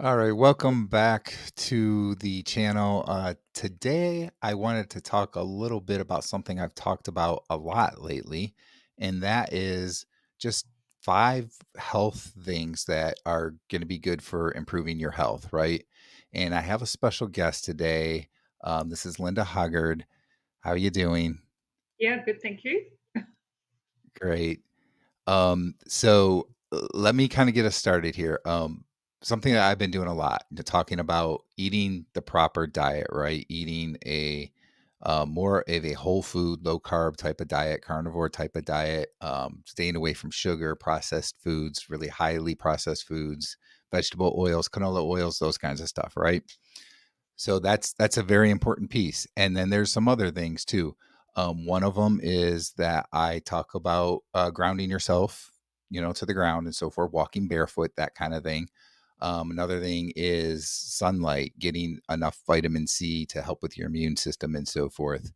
All right, welcome back to the channel. Today, I wanted to talk a little bit about something I've talked about a lot lately, and that is just five health things that are going to be good for improving your health, right? And I have a special guest today. This is Linda Hoggard. How are you doing? Yeah, good, thank you. Great. Let me kind of get us started here. Something that I've been doing a lot, talking about eating the proper diet, right? Eating a more of a whole food, low carb type of diet, carnivore type of diet, staying away from sugar, processed foods, really highly processed foods, vegetable oils, canola oils, those kinds of stuff, right? So that's a very important piece. And then there's some other things too. One of them is that I talk about grounding yourself, to the ground and so forth, walking barefoot, that kind of thing. Another thing is sunlight, getting enough vitamin C to help with your immune system and so forth.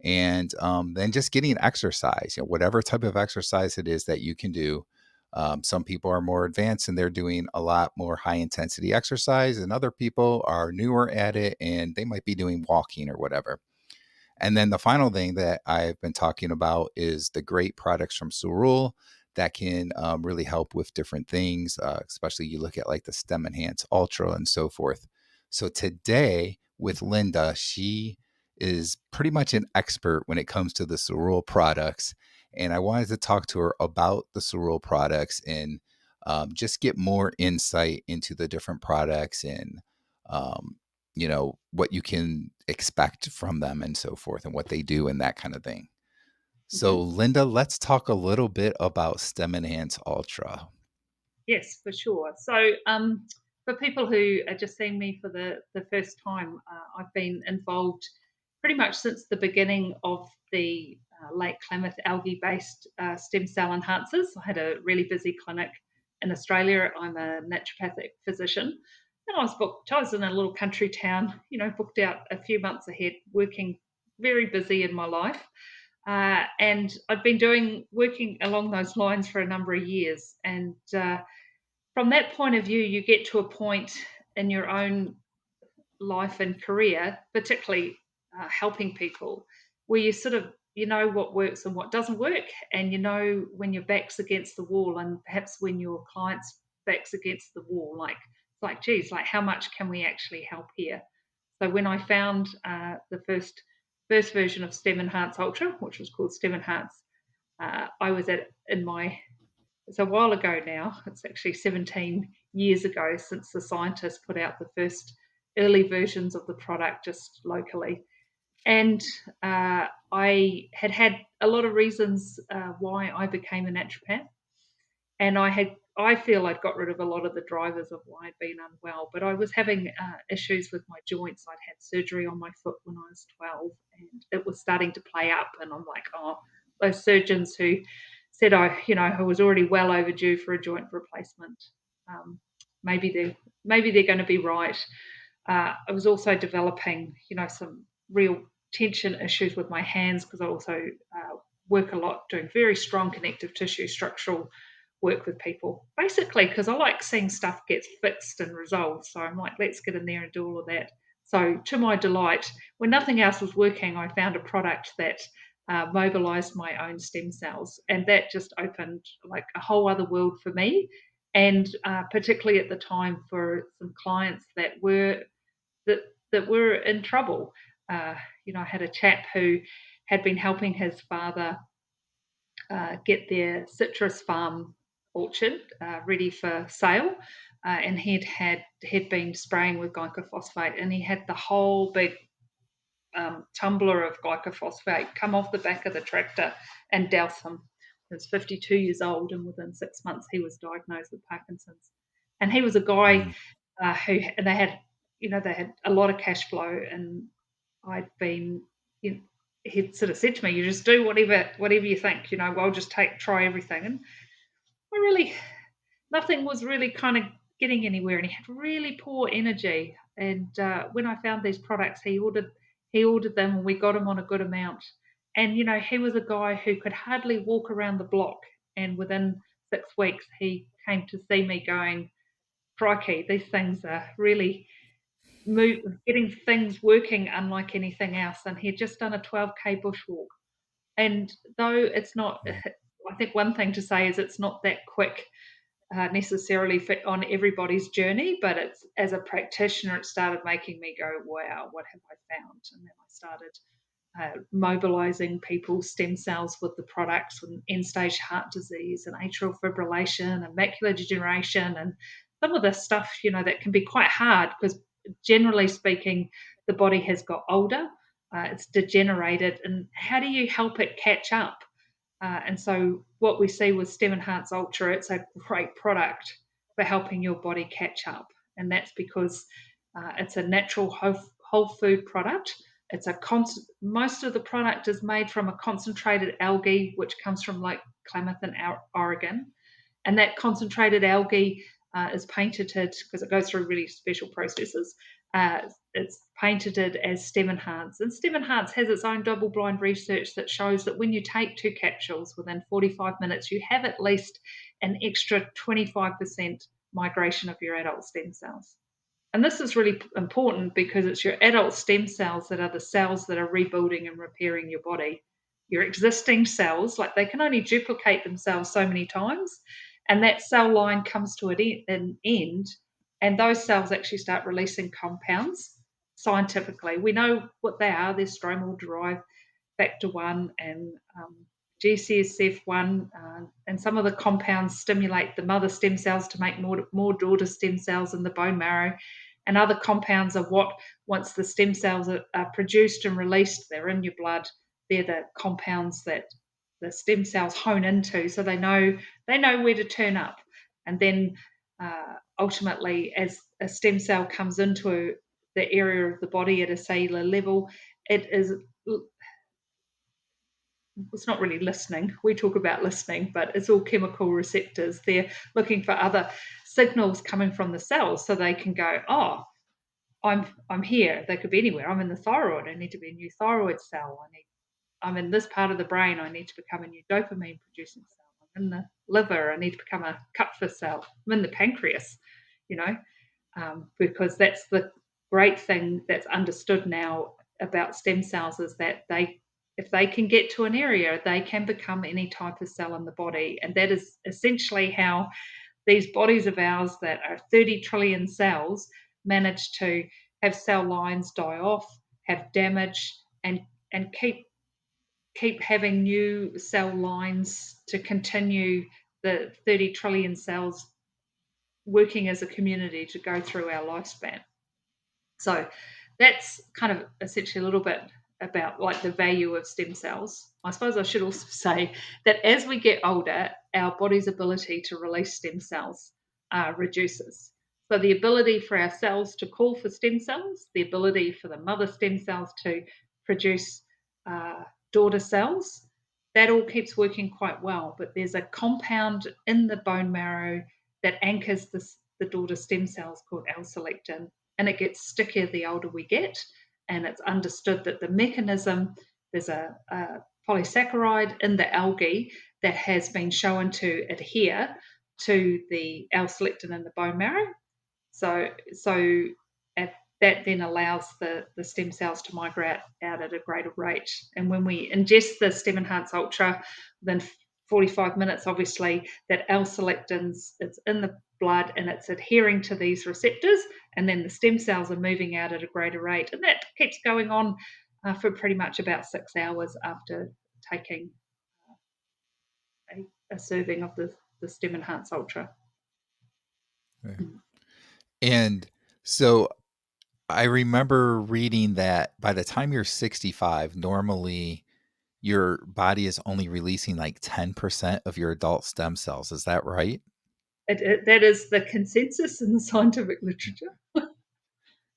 And then just getting exercise, whatever type of exercise it is that you can do. Some people are more advanced and they're doing a lot more high intensity exercise, and other people are newer at it and they might be doing walking or whatever. And then the final thing that I've been talking about is the great products from Cerule that can really help with different things, especially you look at like the Stem Enhance Ultra and so forth. So today with Linda, she is pretty much an expert when it comes to the Cerule products. And I wanted to talk to her about the Cerule products and just get more insight into the different products and um, what you can expect from them and so forth and what they do and that kind of thing. So, Mhm. Linda, let's talk a little bit about Stem Enhance Ultra. Yes, for sure. So, for people who are just seeing me for the first time, I've been involved pretty much since the beginning of the Lake Klamath algae based stem cell enhancers. I had a really busy clinic in Australia. I'm a naturopathic physician. And I was in a little country town, booked out a few months ahead, working very busy in my life. And I'd been working along those lines for a number of years. And from that point of view, you get to a point in your own life and career, particularly helping people, where you know what works and what doesn't work, and you know when your back's against the wall, and perhaps when your client's back's against the wall, geez, like how much can we actually help here? So when I found the first version of Stem Enhance Ultra, which was called Stem Enhance, I was at in my it's a while ago now. It's actually 17 years ago since the scientists put out the first early versions of the product just locally. And I had a lot of reasons why I became a naturopath. And I feel I'd got rid of a lot of the drivers of why I'd been unwell, but I was having issues with my joints. I'd had surgery on my foot when I was 12, and it was starting to play up. And I'm like, oh, those surgeons who said I was already well overdue for a joint replacement. Um, maybe they're going to be right. I was also developing, some real tension issues with my hands because I also work a lot doing very strong connective tissue structural work with people. Basically, because I like seeing stuff get fixed and resolved. So I'm like, let's get in there and do all of that. So, to my delight, when nothing else was working, I found a product that mobilized my own stem cells. And that just opened like a whole other world for me. And particularly at the time for some clients that that were in trouble. Uh, I had a chap who had been helping his father get their citrus farm orchard ready for sale. And he'd been spraying with glycophosphate, and he had the whole big tumbler of glycophosphate come off the back of the tractor and douse him. He was 52 years old, and within 6 months he was diagnosed with Parkinson's. And he was a guy Mm, who and they had a lot of cash flow, and I'd been, you know, he'd sort of said to me, "You just do whatever you think, I'll just try everything." And I really, nothing was really kind of getting anywhere, and he had really poor energy. And when I found these products, he ordered them, and we got him on a good amount. And he was a guy who could hardly walk around the block, and within 6 weeks, he came to see me going, crikey, these things are really getting things working unlike anything else. And he'd just done a 12K bushwalk. And though it's not, Mm. I think one thing to say is it's not that quick necessarily fit on everybody's journey, but it's as a practitioner, it started making me go, wow, what have I found? And then I started mobilizing people's stem cells with the products with end stage heart disease and atrial fibrillation and macular degeneration and some of the stuff, that can be quite hard because generally speaking, the body has got older, it's degenerated, and how do you help it catch up? And so, what we see with Stem Enhance Ultra, it's a great product for helping your body catch up. And that's because it's a natural whole food product. Most of the product is made from a concentrated algae, which comes from Lake Klamath in Oregon. And that concentrated algae is patented because it goes through really special processes. It's patented as Stem Enhance. And Stem Enhance has its own double blind research that shows that when you take 2 capsules within 45 minutes, you have at least an extra 25% migration of your adult stem cells. And this is really important because it's your adult stem cells that are the cells that are rebuilding and repairing your body. Your existing cells, like they can only duplicate themselves so many times, and that cell line comes to an end, and those cells actually start releasing compounds. Scientifically, we know what they are. They're stromal derived factor 1 and GCSF1, and some of the compounds stimulate the mother stem cells to make more daughter stem cells in the bone marrow. And other compounds are what, once the stem cells are produced and released, they're in your blood. They're the compounds that the stem cells hone into, so they know where to turn up. And then ultimately, as a stem cell comes into the area of the body at a cellular level, it's not really listening. We talk about listening, but it's all chemical receptors. They're looking for other signals coming from the cells so they can go, oh, I'm here. They could be anywhere. I'm in the thyroid. I need to be a new thyroid cell. I'm in this part of the brain. I need to become a new dopamine producing cell. I'm in the liver. I need to become a Kupffer cell. I'm in the pancreas, you know, because that's the great thing that's understood now about stem cells is that if they can get to an area, they can become any type of cell in the body. And that is essentially how these bodies of ours that are 30 trillion cells manage to have cell lines die off, have damage, and keep having new cell lines to continue the 30 trillion cells working as a community to go through our lifespan. So that's kind of essentially a little bit about like the value of stem cells. I suppose I should also say that as we get older, our body's ability to release stem cells reduces. So the ability for our cells to call for stem cells, the ability for the mother stem cells to produce daughter cells, that all keeps working quite well. But there's a compound in the bone marrow that anchors the daughter stem cells called L-selectin, and it gets stickier the older we get. And it's understood that the mechanism, there's a polysaccharide in the algae that has been shown to adhere to the L-selectin in the bone marrow. So that then allows the stem cells to migrate out at a greater rate. And when we ingest the Stem Enhance Ultra, within 45 minutes, obviously, that L-selectins, it's in the blood and it's adhering to these receptors, and then the stem cells are moving out at a greater rate. And that keeps going on for pretty much about 6 hours after taking a serving of the Stem Enhance Ultra. Okay. And so I remember reading that by the time you're 65, normally your body is only releasing like 10% of your adult stem cells. Is that right? That is the consensus in the scientific literature.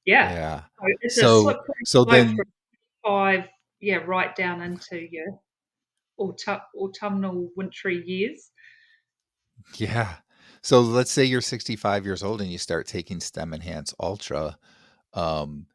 Yeah. Yeah. So it's a So slippery so slope from then 5, yeah, right down into your autumnal, wintry years. yeah. So let's say you're 65 years old and you start taking Stem Enhance Ultra. Um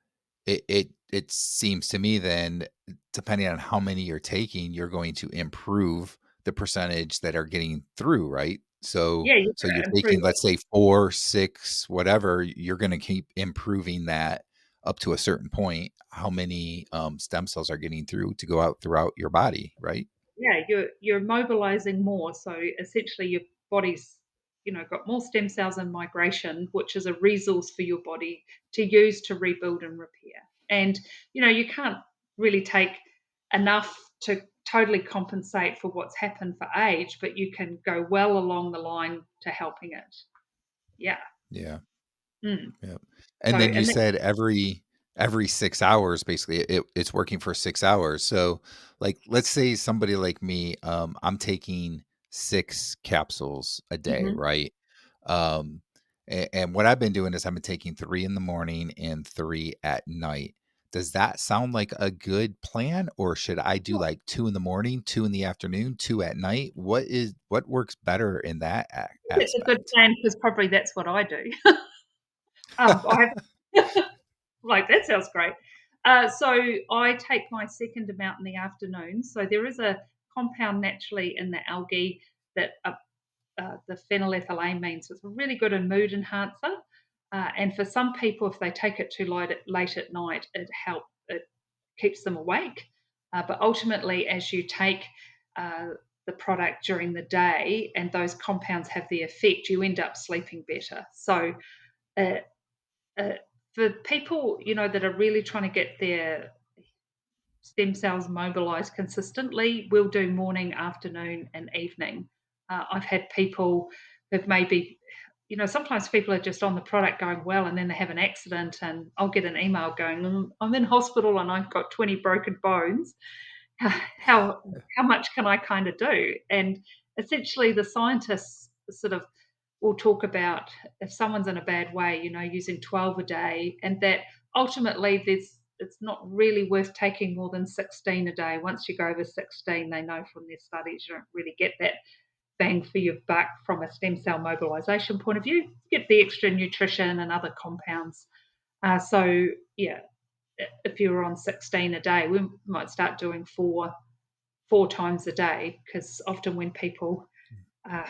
it seems to me then, depending on how many you're taking, you're going to improve the percentage that are getting through, right? So Yeah, you're so you're going to improve taking, it. let's say 4, 6, whatever, you're gonna keep improving that up to a certain point, how many, stem cells are getting through to go out throughout your body, right? Yeah, you're mobilizing more. So essentially, your body's got more stem cells in migration, which is a resource for your body to use to rebuild and repair. And you can't really take enough to totally compensate for what's happened for age, but you can go well along the line to helping it. Yeah. Yeah. Mm. Yep. So And then you and that, said every 6 hours, basically, it's working for 6 hours. So, like, let's say somebody like me, I'm taking 6 capsules a day, mhm. right? Um, and what I've been doing is I've been taking 3 in the morning and 3 at night. Does that sound like a good plan, or should I do, like, 2 in the morning, 2 in the afternoon, 2 at night? What works better in that It's a good aspect? plan because probably that's what I do. I have like, that sounds great. So I take my second amount in the afternoon. So there is a compound naturally in the algae that the phenylethylamine. So it's a really good mood enhancer. And for some people, if they take it too late at night, it keeps them awake. But ultimately, as you take uh, the product during the day and those compounds have the effect, you end up sleeping better. So uh, uh, for people, that are really trying to get their stem cells mobilized consistently, we'll do morning, afternoon, and evening. I've had people who've maybe, sometimes people are just on the product going well, and then they have an accident, and I'll get an email going, I'm in hospital and I've got 20 broken bones. How how much can I kind of do? And essentially, the scientists sort of will talk about if someone's in a bad way, using 12 a day, and that ultimately it's not really worth taking more than 16 a day. Once you go over 16, they know from their studies you don't really get that bang for your buck from a stem cell mobilization point of view. You get the extra nutrition and other compounds. So yeah, if you were on 16 a day, we might start doing four times a day because often when people uh,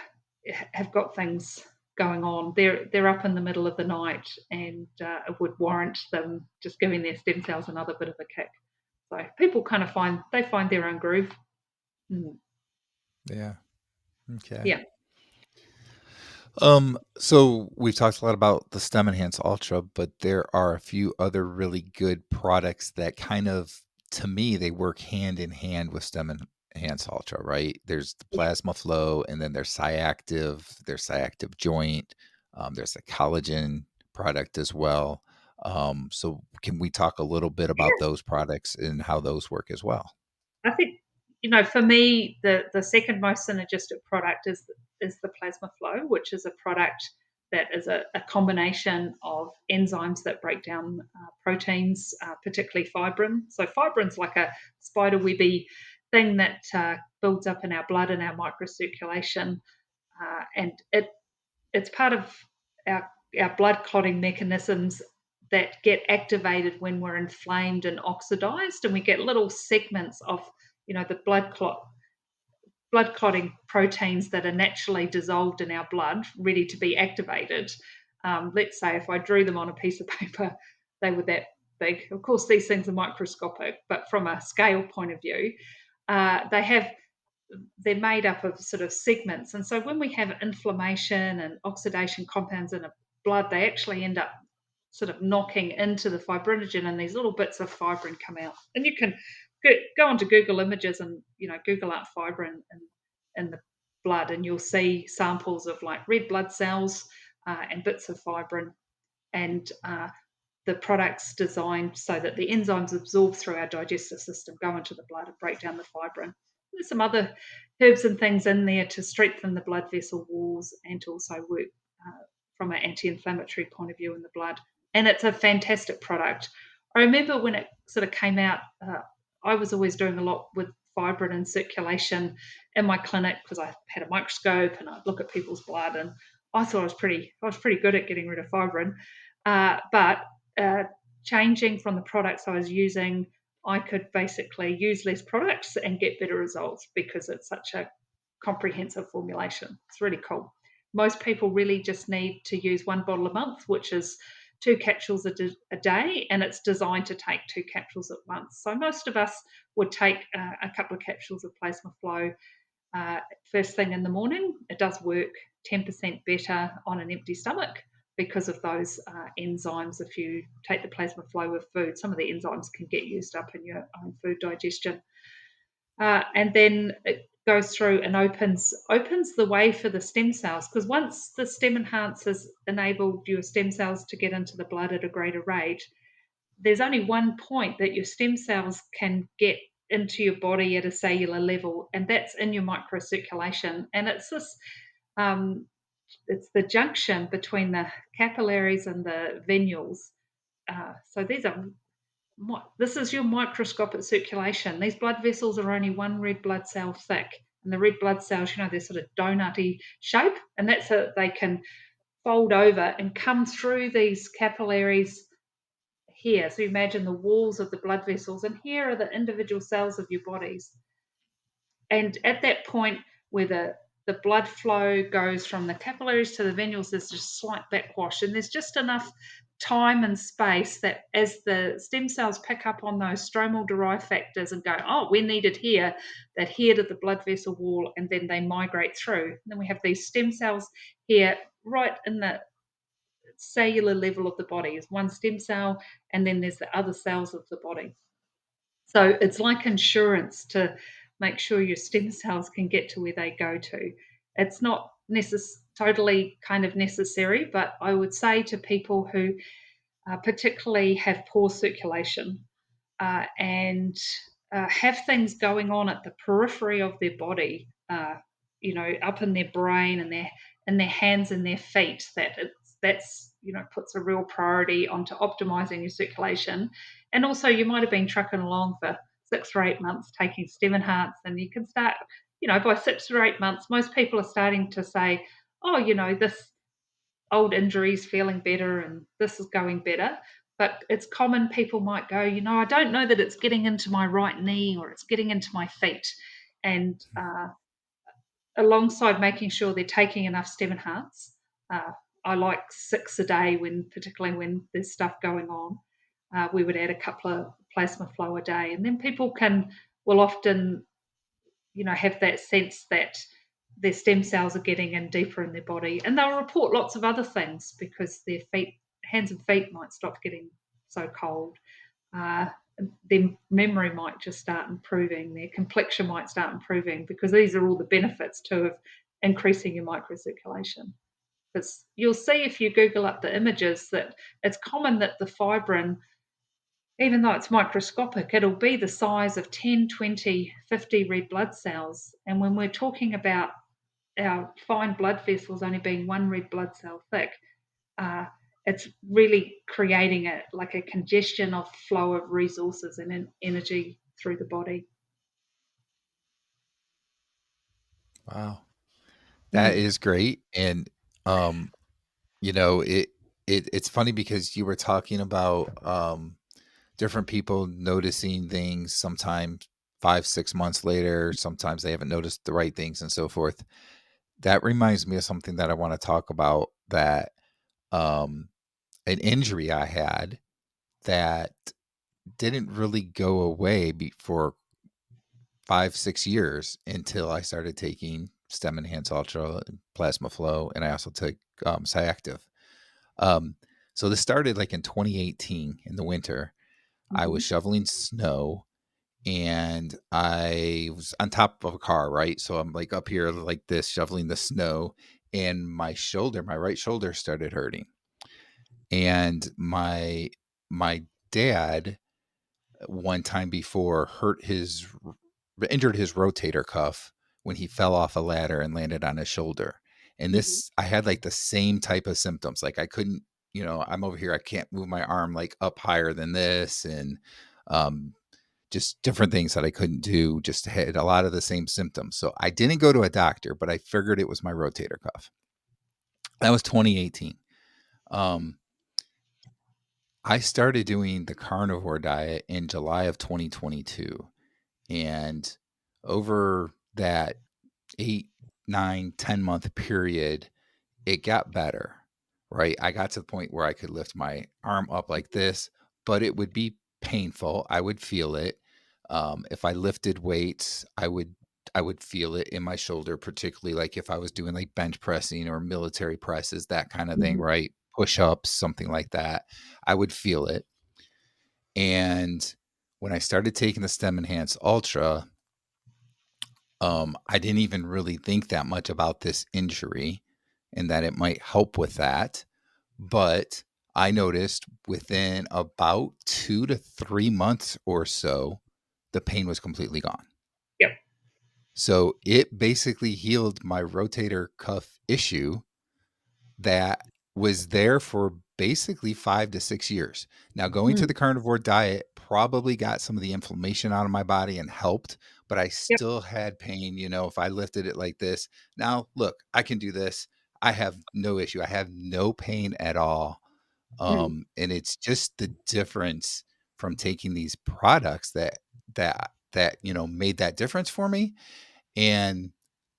have got things going on, they're up in the middle of the night, and it would warrant them just giving their stem cells another bit of a kick. So people kind of find their own groove. Mm. Yeah. Okay. Yeah, So we've talked a lot about the Stem Enhance Ultra, but there are a few other really good products that kind of, to me, they work hand in hand with Stem Enhance Ultra, right? There's the yeah. Plasma Flow, and then there's Cyactive Joint, there's a collagen product as well. So can we talk a little bit about those products and how those work as well? I think for me, the second most synergistic product is the Plasma Flow, which is a product that is a combination of enzymes that break down proteins, particularly fibrin. So fibrin's like a spider webby thing that builds up in our blood and our microcirculation, and it's part of our blood clotting mechanisms that get activated when we're inflamed and oxidized, and we get little segments of the blood clotting proteins that are naturally dissolved in our blood ready to be activated. Let's say if I drew them on a piece of paper, they were that big. Of course, these things are microscopic, but from a scale point of view, they're made up of sort of segments. And so when we have inflammation and oxidation compounds in the blood, they actually end up sort of knocking into the fibrinogen, and these little bits of fibrin come out. And you can go onto Google Images and Google out fibrin in the blood, and you'll see samples of like red blood cells and bits of fibrin. And the product's designed so that the enzymes absorb through our digestive system, go into the blood and break down the fibrin. There's some other herbs and things in there to strengthen the blood vessel walls and to also work from an anti-inflammatory point of view in the blood. And it's a fantastic product. I remember when it sort of came out, I was always doing a lot with fibrin and circulation in my clinic because I had a microscope and I'd look at people's blood, and I thought I was pretty good at getting rid of fibrin. But uh, changing from the products I was using, I could basically use less products and get better results because it's such a comprehensive formulation. It's really cool. most people really just need to use one bottle a month, which is 2 capsules a day, and it's designed to take 2 capsules at once. So most of us would take a couple of capsules of plasma flow first thing in the morning. It does work 10% better on an empty stomach because of those enzymes. If you take the plasma flow with food, some of the enzymes can get used up in your own food digestion. And then it goes through and opens the way for the stem cells, because once the stem enhancers enabled your stem cells to get into the blood at a greater rate, there's only one point that your stem cells can get into your body at a cellular level, and that's in your microcirculation. And um, it's the junction between the capillaries and the venules. So this is your microscopic circulation. These blood vessels are only one red blood cell thick, and the red blood cells, they're sort of donutty shape, and that's so they can fold over and come through these capillaries here. So imagine the walls of the blood vessels, and here are the individual cells of your bodies. And at that point where the blood flow goes from the capillaries to the venules, there's just slight backwash, and there's just enough time and space that as the stem cells pick up on those stromal derived factors and go, oh, we're needed here, they adhere to the blood vessel wall, and then they migrate through. And then we have these stem cells here right in the cellular level of the body is one stem cell, and then there's the other cells of the body. So it's like insurance to make sure your stem cells can get to where they go to. It's not totally kind of necessary, but I would say to people who particularly have poor circulation and have things going on at the periphery of their body, up in their brain and their hands and their feet, that's puts a real priority onto optimizing your circulation. And also, you might have been trucking along for 6 or 8 months taking stem enhance, and you can start, by 6 or 8 months, most people are starting to say, oh, this old injuries feeling better and this is going better. But it's common people might go, I don't know that it's getting into my right knee or it's getting into my feet. And alongside making sure they're taking enough stem enhance, I like 6 a day particularly when there's stuff going on. We would add a couple of plasma flow a day, and then people will often, have that sense that their stem cells are getting in deeper in their body, and they'll report lots of other things because their hands and feet might stop getting so cold. Uh, their memory might just start improving, their complexion might start improving, because these are all the benefits too of increasing your microcirculation. Because you'll see if you Google up the images that it's common that the fibrin, even though it's microscopic, it'll be the size of 10, 20, 50 red blood cells. And when we're talking about our fine blood vessels only being one red blood cell thick, it's really creating a congestion of flow of resources and energy through the body. Wow. That Mm. is great. And, um, you know, it's funny because you were talking about, different people noticing things sometimes 5, 6 months later, sometimes they haven't noticed the right things and so forth. That reminds me of something that I wanna talk about that, um, an injury I had that didn't really go away for 5, 6 years until I started taking Stem Enhance Ultra and Plasma Flow, and I also took, Cyactiv. Um, so this started, like, in 2018 in the winter. I was Mhm. shoveling snow, and I was on top of a car, right? So I'm, like, up here like this shoveling the snow, and my right shoulder started hurting. And my dad one time before injured his rotator cuff when he fell off a ladder and landed on his shoulder. And Mhm. I had like the same type of symptoms. Like I couldn't, I'm over here, I can't move my arm like up higher than this, and um just different things that I couldn't do, just had a lot of the same symptoms. So I didn't go to a doctor, but I figured it was my rotator cuff. That was 2018. Um I started doing the carnivore diet in July of 2022. And over that 8, 9, 10 month period, it got better, right? I got to the point where I could lift my arm up like this, but it would be painful. I would feel it. If I lifted weights, I would feel it in my shoulder, particularly like if I was doing like bench pressing or military presses, that kind of thing, Mhm. right? Push ups, something like that. I would feel it. And when I started taking the Stem Enhance Ultra, I didn't even really think that much about this injury and that it might help with that. But I noticed within about 2 to 3 months or so, the pain was completely gone. Yep. So it basically healed my rotator cuff issue that was there for basically 5 to 6 years. Now going to Mm. the carnivore diet probably got some of the inflammation out of my body and helped, but I Yep. still had pain, if I lifted it like this. Now, look, I can do this. I have no issue. I have no pain at all. Mm. And it's just the difference from taking these products that made that difference for me. And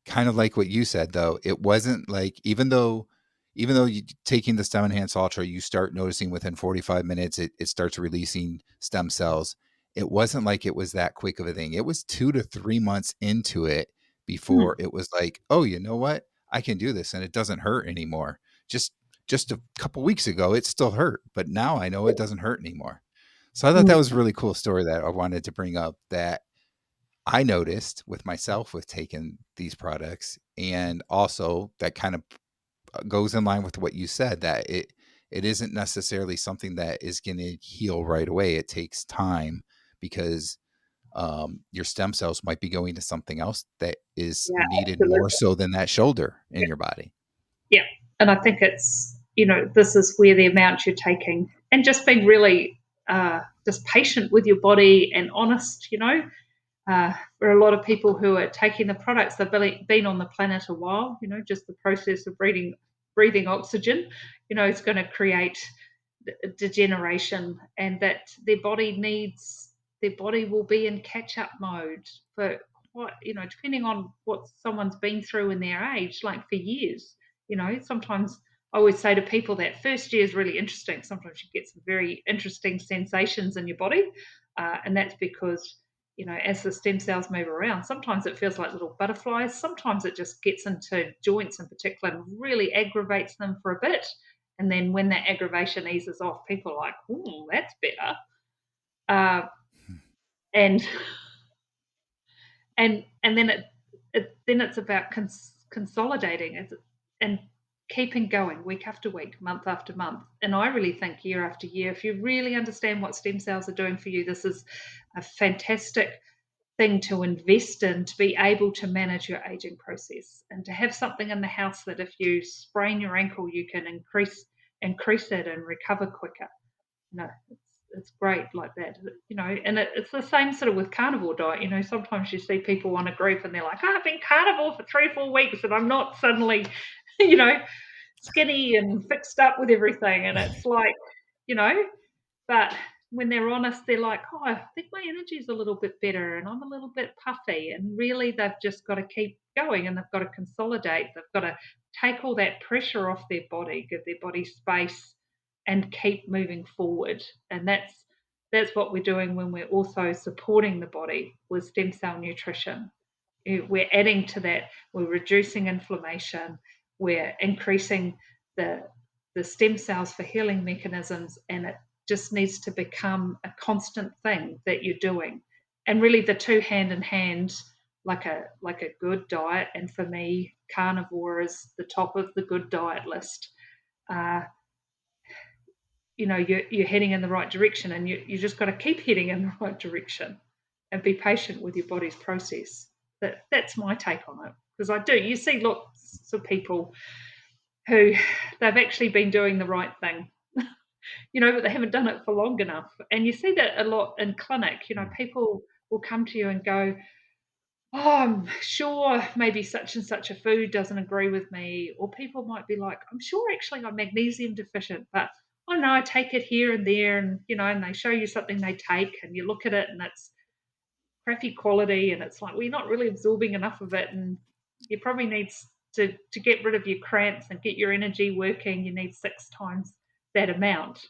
kind of like what you said though, it wasn't like even though you taking the Stem Enhance Ultra, you start noticing within 45 minutes it starts releasing stem cells. It wasn't like it was that quick of a thing. It was 2 to 3 months into it before Mm. it was like, oh, you know what? I can do this and it doesn't hurt anymore. Just just a couple weeks ago, it still hurt, but now I know it doesn't hurt anymore. So I thought that was a Mm. really cool story that I wanted to bring up that I noticed with myself with taking these products, and also that kind of goes in line with what you said that it isn't necessarily something that is going to heal right away. It takes time because your stem cells might be going to something else that is Yeah, needed more absolutely. so than that shoulder in your body. Yeah. And I think it's, this is where the amount you're taking and just being really just patient with your body and honest, for a lot of people who are taking the products, they've been on the planet a while, just the process of breathing oxygen, is going to create degeneration and that their body will be in catch up mode for what, depending on what someone's been through in their age, like for years. Sometimes I always say to people that first year is really interesting. Sometimes you get some very interesting sensations in your body. And that's because, as the stem cells move around, sometimes it feels like little butterflies. Sometimes it just gets into joints in particular and really aggravates them for a bit. And then when that aggravation eases off, people are like, "Oh, that's better." Uh, and and then it's about consolidating it and keeping going week after week, month after month. And I really think year after year, if you really understand what stem cells are doing for you, this is a fantastic thing to invest in to be able to manage your aging process and to have something in the house that if you sprain your ankle, you can increase it and recover quicker. It's great like that, and it's the same sort of with carnivore diet. Sometimes you see people on a group and they're like, I've been carnivore for 3 or 4 weeks and I'm not suddenly, you know, skinny and fixed up with everything. And it's like, you know, but when they're honest, they're like, oh, I think my energy's a little bit better and I'm a little bit puffy. And really, they've just got to keep going and they've got to consolidate. They've got to take all that pressure off their body, give their body space, and keep moving forward. And that's what we're doing when we're also supporting the body with stem cell nutrition. We're adding to that. We're reducing inflammation. We're increasing the the stem cells for healing mechanisms, and it just needs to become a constant thing that you're doing. And really, the two hand in hand, like a good diet. And for me, carnivore is the top of the good diet list. Uh, you're heading in the right direction, and you just got to keep heading in the right direction and be patient with your body's process. That's my take on it, because I do. You see lots of people who they've actually been doing the right thing, but they haven't done it for long enough. And you see that a lot in clinic. People will come to you and go, oh, I'm sure maybe such and such a food doesn't agree with me. Or people might be like, I'm sure actually I'm magnesium deficient, but oh no, I take it here and there. And they show you something they take and you look at it and it's crappy quality. And it's like, well, you're not really absorbing enough of it. And you probably need to get rid of your cramps and get your energy working, you need 6 times that amount.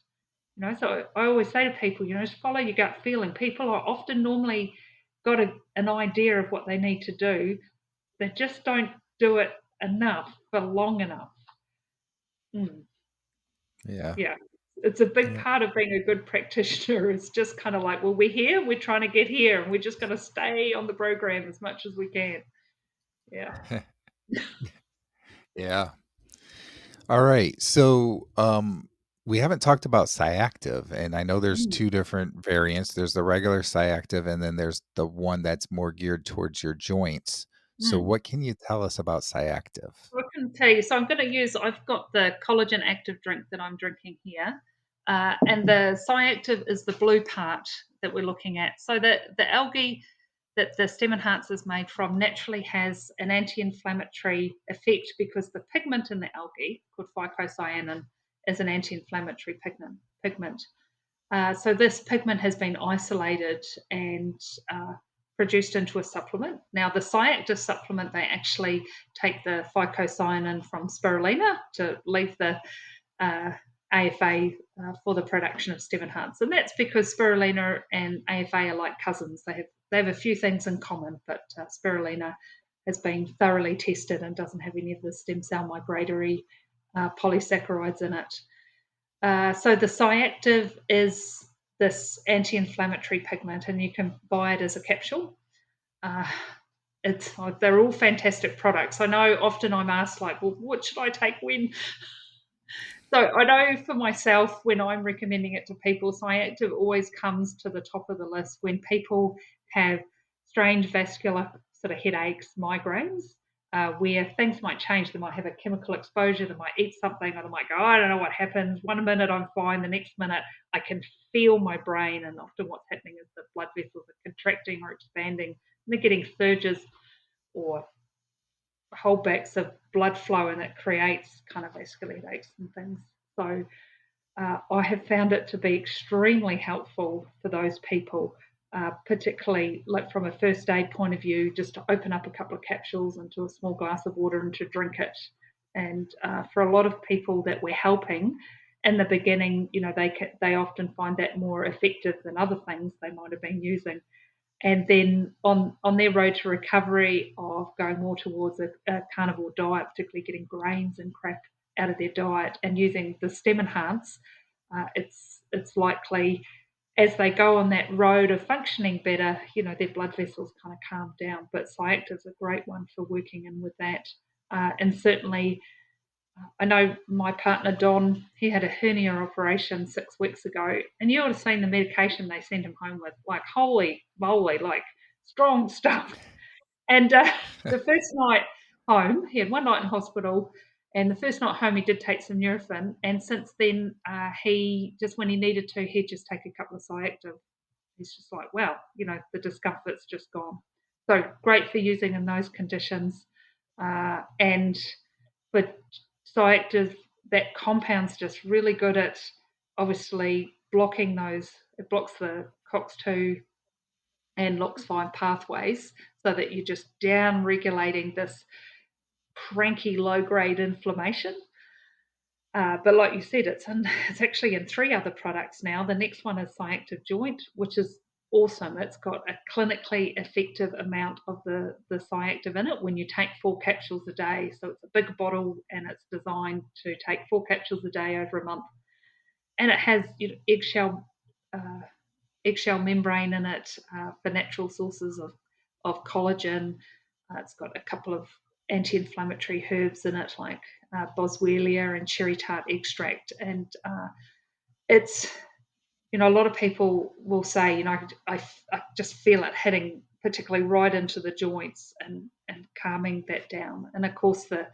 So I always say to people, just follow your gut feeling. People are often normally got an idea of what they need to do. They just don't do it enough for long enough. Mm, Yeah. yeah. It's a big Yeah. part of being a good practitioner. It's just kind of like, well, we're here, we're trying to get here, and we're just going to stay on the program as much as we can. Yeah. Yeah. All right. So, we haven't talked about Cyactiv, and I know there's Mm, 2 different variants. There's the regular Cyactiv, and then there's the one that's more geared towards your joints. So mm. what can you tell us about Cyactiv? I can tell you. So I've got the collagen active drink that I'm drinking here. And the Cyactiv is the blue part that we're looking at. So the algae that the stem enhancer is made from naturally has an anti-inflammatory effect because the pigment in the algae, called phycocyanin, is an anti-inflammatory pigment. So this pigment has been isolated and produced into a supplement. Now, the Cyactiv supplement, they actually take the phycocyanin from spirulina to leave the uh, AFA for the production of stem enhance, and that's because spirulina and AFA are like cousins. They have a few things in common, but spirulina has been thoroughly tested and doesn't have any of the stem cell migratory polysaccharides in it. So the Cyactiv is this anti-inflammatory pigment, and you can buy it as a capsule. Uh, they're all fantastic products. I know often I'm asked like, well, what should I take when? So I know for myself, when I'm recommending it to people, Cyactiv always comes to the top of the list when people have strange vascular sort of headaches, migraines, where things might change. They might have a chemical exposure, they might eat something, or they might go, oh, I don't know what happens. One minute I'm fine, the next minute I can feel my brain. And often what's happening is the blood vessels are contracting or expanding, and they're getting surges or holdbacks of blood flow, and it creates kind of vascular headaches and things. So I have found it to be extremely helpful for those people, particularly like from a first aid point of view, just to open up a couple of capsules into a small glass of water and to drink it. And for a lot of people that we're helping in the beginning, they often find that more effective than other things they might have been using. And then on their road to recovery of going more towards a carnivore diet, particularly getting grains and crap out of their diet and using the stem enhance, it's likely as they go on that road of functioning better, their blood vessels kind of calm down. But Cyactiv is a great one for working in with that. And certainly I know my partner Don, he had a hernia operation 6 weeks ago, and you would have seen the medication they sent him home with. Like, holy moly, like strong stuff. And the first night home, he had one night in hospital, and the first night home, he did take some Nurofen. And since then, he just, when he needed to, he'd just take a couple of Cyactiv. He's just like, wow, the discomfort's just gone. So great for using in those conditions. And for Cyactiv, that compound's just really good at obviously blocking those. It blocks the COX2 and LOX5 pathways so that you're just down regulating this cranky low grade inflammation. But like you said, it's actually in 3 other products now. The next one is Cyactiv Joint, which is awesome. It's got a clinically effective amount of the Cyactiv in it when you take 4 capsules a day. So it's a big bottle and it's designed to take 4 capsules a day over a month. And it has uh, eggshell membrane in it for natural sources of collagen. It's got a couple of anti-inflammatory herbs in it, like boswellia and cherry tart extract. And it's, a lot of people will say, I just feel it hitting particularly right into the joints and calming that down. And of course, the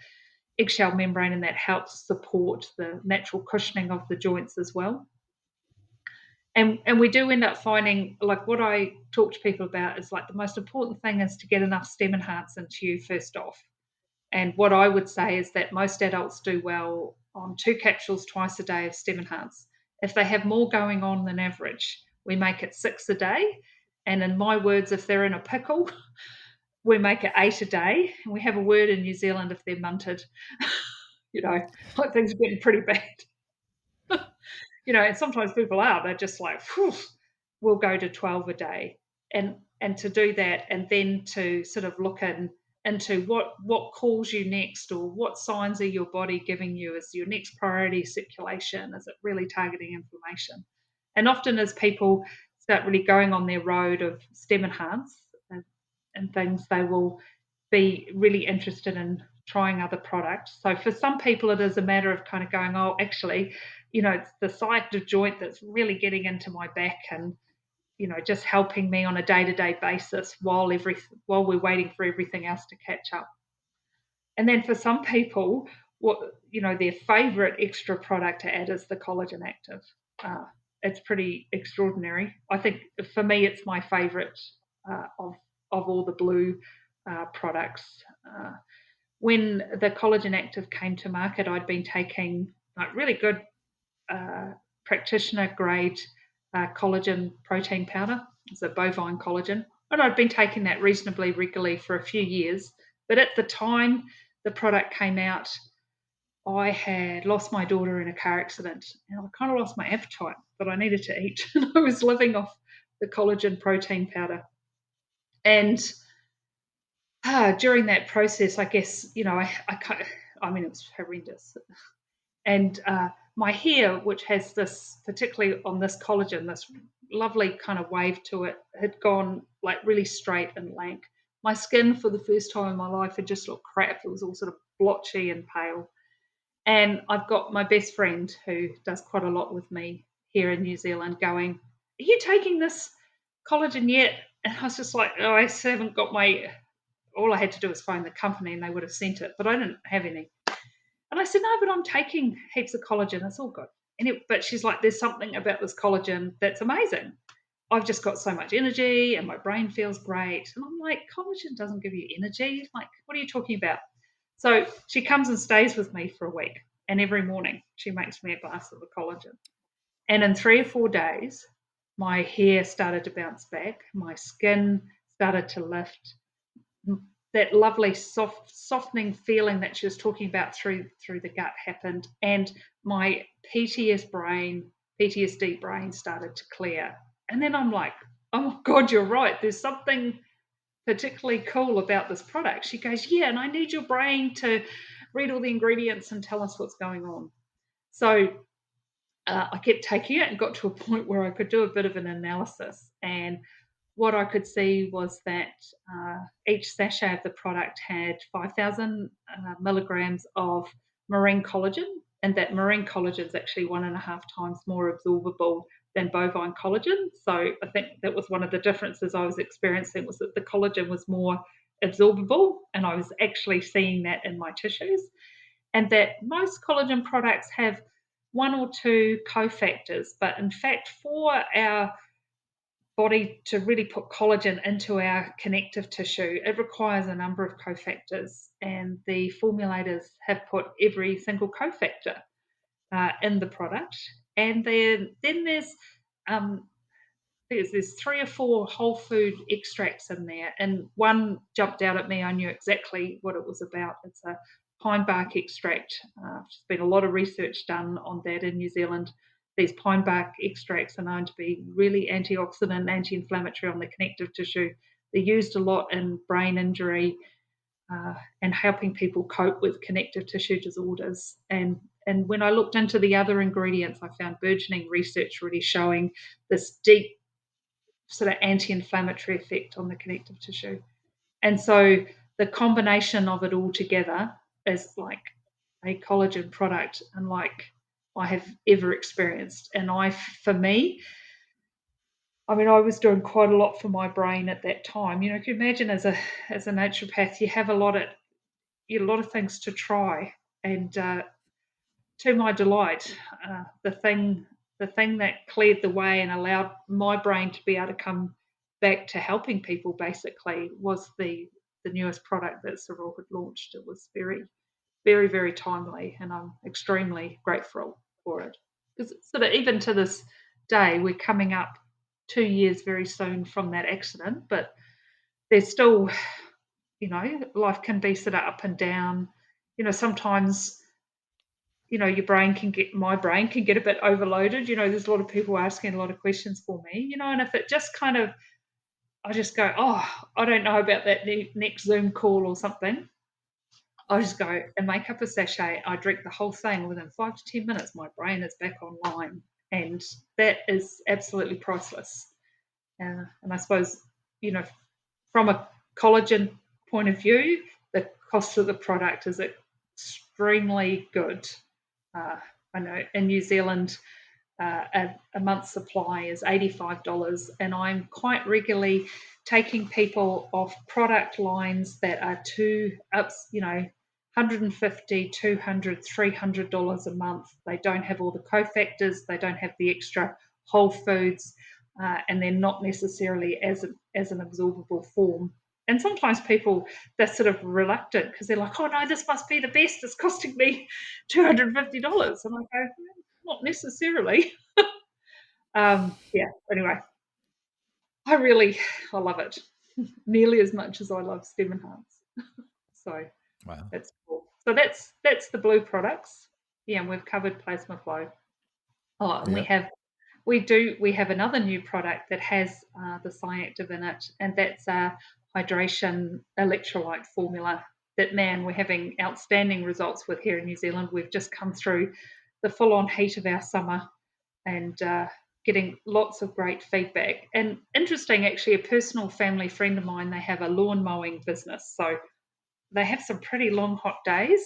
eggshell membrane in that helps support the natural cushioning of the joints as well. And we do end up finding, like, what I talk to people about is like the most important thing is to get enough stem enhance into you first off. And what I would say is that most adults do well on 2 capsules twice a day of stem enhance. If they have more going on than average, we make it 6 a day. And in my words, if they're in a pickle, we make it 8 a day, and we have a word in New Zealand if they're munted. Like things are getting pretty bad. And sometimes people are. They're just like, "Phew, we'll go to 12 a day," and to do that, and then to sort of look into what calls you next, or what signs are your body giving you as your next priority circulation? Is it really targeting inflammation? And often, as people start really going on their road of stem enhance and things, they will be really interested in trying other products. So for some people, it is a matter of kind of going, oh, actually, it's the side of joint that's really getting into my back, and just helping me on a day-to-day basis while we're waiting for everything else to catch up. And then for some people, their favorite extra product to add is the collagen active. Uh, it's pretty extraordinary. I think for me, it's my favorite of all the blue products. When the collagen active came to market, I'd been taking like really good uh, practitioner grade collagen protein powder. It's a bovine collagen. And I'd been taking that reasonably regularly for a few years. But at the time the product came out, I had lost my daughter in a car accident, and I kind of lost my appetite, but I needed to eat. And I was living off the collagen protein powder. And during that process, I guess, I mean, it was horrendous. And my hair, which has this, particularly on this collagen, this lovely kind of wave to it, had gone like really straight and lank. My skin, for the first time in my life, had just looked crap. It was all sort of blotchy and pale. And I've got my best friend who does quite a lot with me here in New Zealand going, "Are you taking this collagen yet?" And I was just like, "Oh, I haven't got my." All I had to do was phone the company and they would have sent it, but I didn't have any. And I said, "No, but I'm taking heaps of collagen. It's all good." But she's like, "There's something about this collagen that's amazing. I've just got so much energy and my brain feels great." And I'm like, "Collagen doesn't give you energy. Like, what are you talking about?" So she comes and stays with me for a week. And every morning she makes me a glass of the collagen. And in 3 or 4 days, my hair started to bounce back. My skin started to lift. That lovely softening feeling that she was talking about through the gut happened, and my PTSD brain started to clear. And then I'm like, "Oh my god, you're right. There's something particularly cool about this product." She goes, "Yeah, and I need your brain to read all the ingredients and tell us what's going on." So I kept taking it and got to a point where I could do a bit of an analysis. And what I could see was that each sachet of the product had 5,000 milligrams of marine collagen, and that marine collagen is actually 1.5 times more absorbable than bovine collagen. So I think that was one of the differences I was experiencing, was that the collagen was more absorbable, and I was actually seeing that in my tissues. And that most collagen products have one or two cofactors, but in fact, for our body to really put collagen into our connective tissue, it requires a number of cofactors, and the formulators have put every single cofactor in the product. And then there's 3 or 4 whole food extracts in there, and one jumped out at me. I knew exactly what it was about. It's a pine bark extract. There's been a lot of research done on that in New Zealand. These pine bark extracts are known to be really antioxidant, anti-inflammatory on the connective tissue. They're used a lot in brain injury and helping people cope with connective tissue disorders. And when I looked into the other ingredients, I found burgeoning research really showing this deep sort of anti-inflammatory effect on the connective tissue. And so the combination of it all together is like a collagen product unlike I have ever experienced. And for me, I mean, I was doing quite a lot for my brain at that time. You can imagine as a naturopath, you have a lot of things to try. And to my delight, the thing that cleared the way and allowed my brain to be able to come back to helping people basically was the newest product that cerule had launched. It was very, very, very timely, and I'm extremely grateful for it. Because sort of even to this day, we're coming up 2 years very soon from that accident, but there's still life can be sort of up and down. Sometimes, my brain can get a bit overloaded. There's a lot of people asking a lot of questions for me, and if it just kind of, I just go, oh, I don't know about that next Zoom call or something. I just go and make up a sachet. I drink the whole thing within 5 to 10 minutes. My brain is back online, and that is absolutely priceless. And I suppose, you know, from a collagen point of view, the cost of the product is extremely good. Uh, I know in New Zealand, a month's supply is $85, and I'm quite regularly taking people off product lines that are too up, $150, $200, $300 a month. They don't have all the cofactors, they don't have the extra whole foods, and they're not necessarily as an absorbable form. And sometimes people, they're sort of reluctant because they're like, oh no, this must be the best. It's costing me $250. And I go, not necessarily. Yeah, anyway, I love it nearly as much as I love Stem Enhance. So Wow. that's cool. So that's the blue products. Yeah, and we've covered plasma flow. Oh, and Yeah. we have another new product that has the Cyactiv in it, and that's a hydration electrolyte formula that, man, we're having outstanding results with here in New Zealand. We've just come through the full-on heat of our summer, and getting lots of great feedback. And interesting, actually, a personal family friend of mine, they have a lawn mowing business. So they have some pretty long, hot days.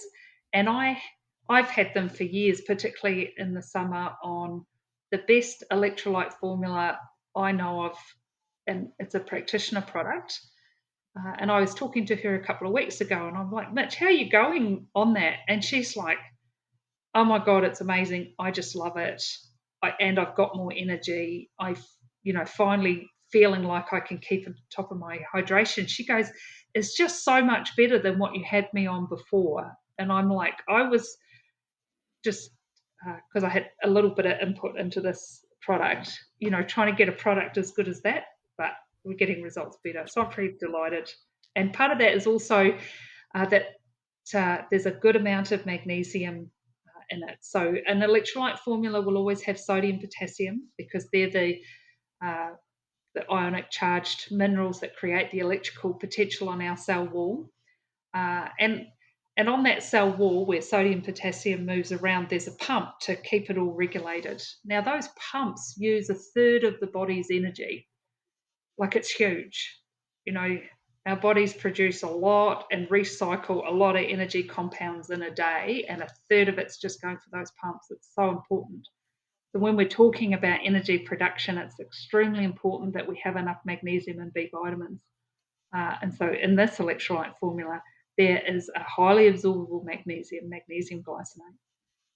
And I've had them for years, particularly in the summer, on the best electrolyte formula I know of. And it's a practitioner product. And I was talking to her a couple of weeks ago, and I'm like, Mitch, how are you going on that? And she's like, oh my God, it's amazing. I just love it. And I've got more energy. Finally feeling like I can keep on top of my hydration. She goes, it's just so much better than what you had me on before. And I'm like, I was just, because I had a little bit of input into this product, trying to get a product as good as that, but we're getting results better. So I'm pretty delighted. And part of that is also that there's a good amount of magnesium in it. So an electrolyte formula will always have sodium, potassium, because they're the ionic charged minerals that create the electrical potential on our cell wall. And on that cell wall where sodium potassium moves around, there's a pump to keep it all regulated. Now, those pumps use a third of the body's energy. Like, it's huge. Our bodies produce a lot and recycle a lot of energy compounds in a day, and a third of it's just going for those pumps. It's so important. So when we're talking about energy production, it's extremely important that we have enough magnesium and B vitamins. And so in this electrolyte formula, there is a highly absorbable magnesium glycinate,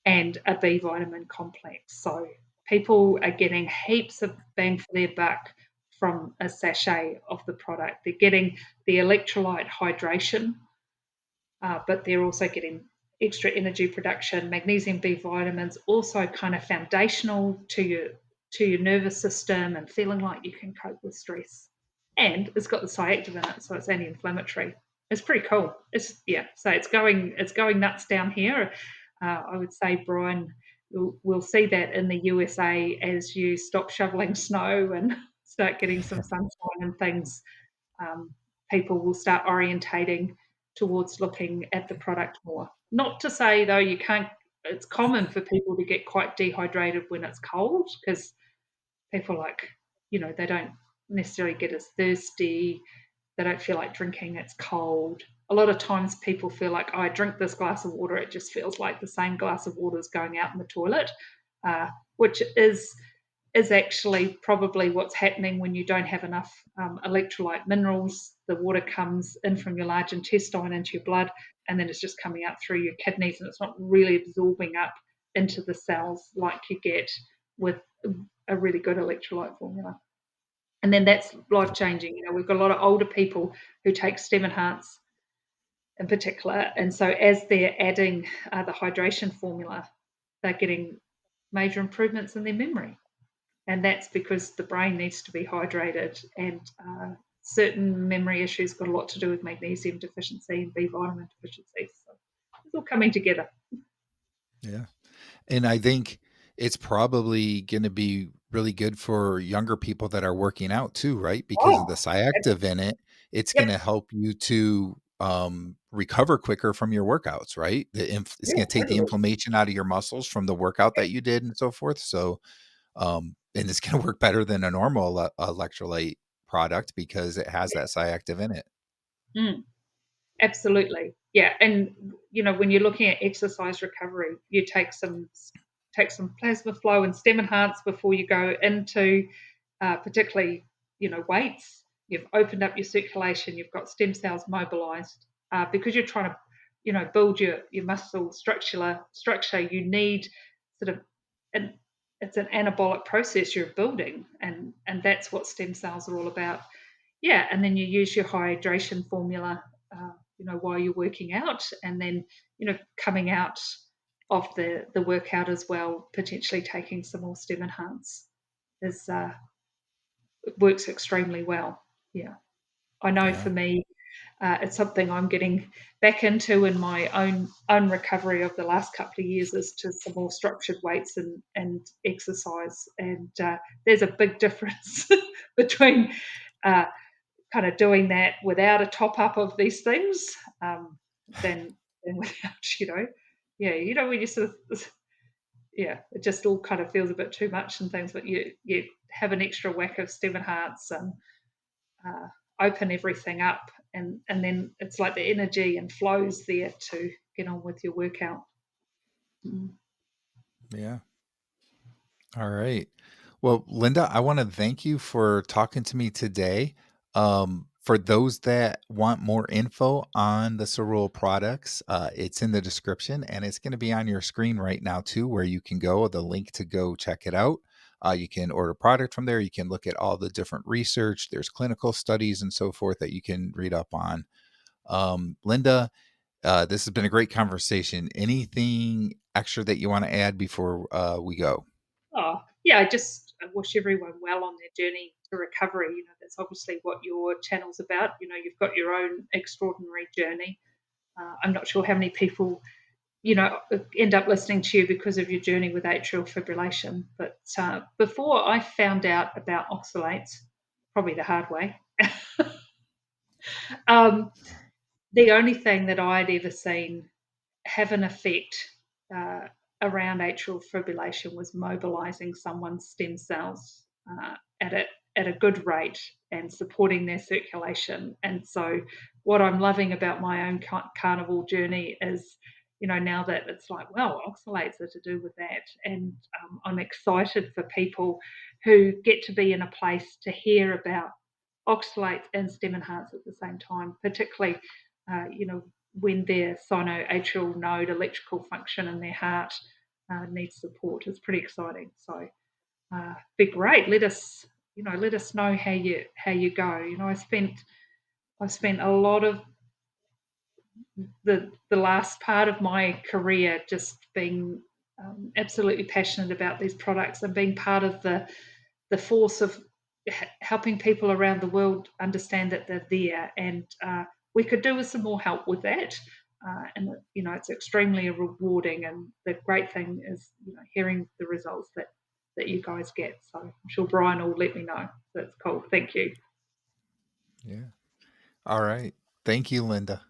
and a B vitamin complex. So people are getting heaps of bang for their buck from a sachet of the product. They're getting the electrolyte hydration, but they're also getting extra energy production. Magnesium B vitamins also kind of foundational to your nervous system and feeling like you can cope with stress. And it's got the Cyactiv in it, so it's anti-inflammatory. It's pretty cool. So it's going nuts down here. I would say, Brian, we'll see that in the USA as you stop shoveling snow and start getting some sunshine and things. Um, People will start orientating towards looking at the product more. Not to say, though, you can't. It's common for people to get quite dehydrated when it's cold, because people they don't necessarily get as thirsty. They don't feel like drinking, it's cold. A lot of times people feel like, oh, I drink this glass of water, it just feels like the same glass of water is going out in the toilet, which is actually probably what's happening when you don't have enough electrolyte minerals. The water comes in from your large intestine into your blood, and then it's just coming out through your kidneys, and it's not really absorbing up into the cells like you get with a really good electrolyte formula. And then that's life changing. We've got a lot of older people who take Stem Enhance in particular, and so as they're adding the hydration formula, they're getting major improvements in their memory. And that's because the brain needs to be hydrated, and certain memory issues got a lot to do with magnesium deficiency and B vitamin deficiency. So it's all coming together. Yeah. And I think it's probably gonna be really good for younger people that are working out too, right? Because of Oh, the Cyactiv in it, it's yep, gonna help you to, recover quicker from your workouts, right? It's yeah, gonna take the totally. inflammation out of your muscles from the workout that you did and so forth, so, and it's gonna work better than a normal electrolyte product because it has that Cyactiv in it. Mm. Absolutely. Yeah, and when you're looking at exercise recovery, you take some plasma flow and stem enhance before you go into particularly weights. You've opened up your circulation. You've got stem cells mobilized because you're trying to build your muscle structure. You need sort of an it's an anabolic process you're building, and that's what stem cells are all about. Yeah, and then you use your hydration formula, while you're working out, and then coming out of the workout as well, potentially taking some more stem enhance is it works extremely well. Yeah, I know Yeah. for me, it's something I'm getting back into in my own recovery of the last couple of years is to some more structured weights and exercise, and there's a big difference between uh, kind of doing that without a top up of these things um, than without, yeah, when you sort of, yeah, it just all kind of feels a bit too much and things, but you have an extra whack of stem and hearts and uh, open everything up, and then it's like the energy and flows there to get on with your workout. Mm. Yeah. All right. Well, Linda, I want to thank you for talking to me today. For those that want more info on the cerule products, it's in the description and it's going to be on your screen right now too, where you can go, the link to go check it out. You can order product from there. You can look at all the different research. There's clinical studies and so forth that you can read up on. Linda, this has been a great conversation. Anything extra that you want to add before we go? Oh, yeah, I just wish everyone well on their journey to recovery. That's obviously what your channel's about. You've got your own extraordinary journey. I'm not sure how many people, end up listening to you because of your journey with atrial fibrillation. But before I found out about oxalates, probably the hard way, um, the only thing that I'd ever seen have an effect uh, around atrial fibrillation was mobilizing someone's stem cells at a good rate and supporting their circulation. And so, what I'm loving about my own carnivore journey is, now that it's like, well, oxalates are to do with that. And I'm excited for people who get to be in a place to hear about oxalates and stem enhance at the same time, particularly, when their sinoatrial node electrical function in their heart needs support. It's pretty exciting. So, be great. Let us know how you go. I've spent a lot of the last part of my career just being absolutely passionate about these products and being part of the force of helping people around the world understand that they're there, and we could do with some more help with that. And it's extremely rewarding. And the great thing is, hearing the results that you guys get. So I'm sure Brian will let me know. That's cool. Thank you. Yeah. All right. Thank you, Linda.